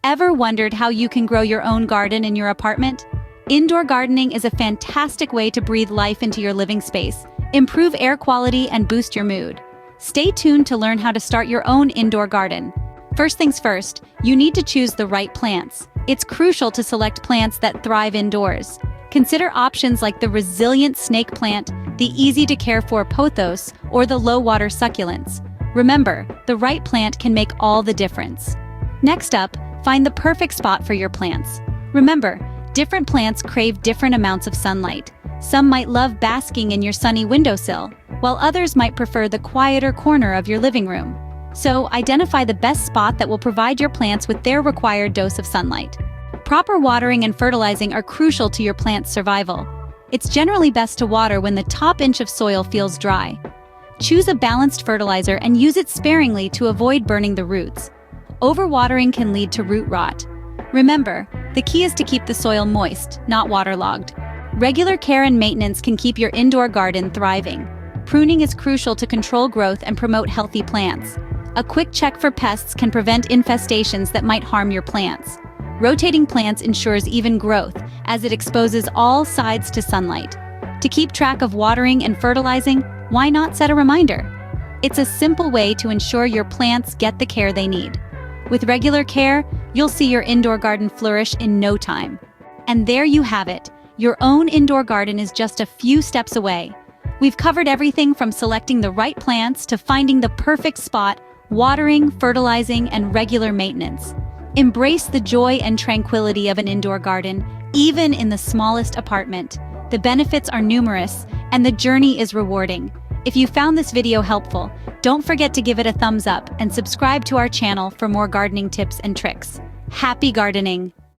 Ever wondered how you can grow your own garden in your apartment? Indoor gardening is a fantastic way to breathe life into your living space, improve air quality, and boost your mood. Stay tuned to learn how to start your own indoor garden. First things first, you need to choose the right plants. It's crucial to select plants that thrive indoors. Consider options like the resilient snake plant, the easy-to-care-for pothos, or the low-water succulents. Remember, the right plant can make all the difference. Next up, find the perfect spot for your plants. Remember, different plants crave different amounts of sunlight. Some might love basking in your sunny windowsill, while others might prefer the quieter corner of your living room. So, identify the best spot that will provide your plants with their required dose of sunlight. Proper watering and fertilizing are crucial to your plant's survival. It's generally best to water when the top inch of soil feels dry. Choose a balanced fertilizer and use it sparingly to avoid burning the roots. Overwatering can lead to root rot. Remember, the key is to keep the soil moist, not waterlogged. Regular care and maintenance can keep your indoor garden thriving. Pruning is crucial to control growth and promote healthy plants. A quick check for pests can prevent infestations that might harm your plants. Rotating plants ensures even growth, as it exposes all sides to sunlight. To keep track of watering and fertilizing, why not set a reminder? It's a simple way to ensure your plants get the care they need. With regular care, you'll see your indoor garden flourish in no time. And there you have it. Your own indoor garden is just a few steps away. We've covered everything from selecting the right plants to finding the perfect spot, watering, fertilizing, and regular maintenance. Embrace the joy and tranquility of an indoor garden, even in the smallest apartment. The benefits are numerous, and the journey is rewarding. If you found this video helpful, don't forget to give it a thumbs up and subscribe to our channel for more gardening tips and tricks. Happy gardening!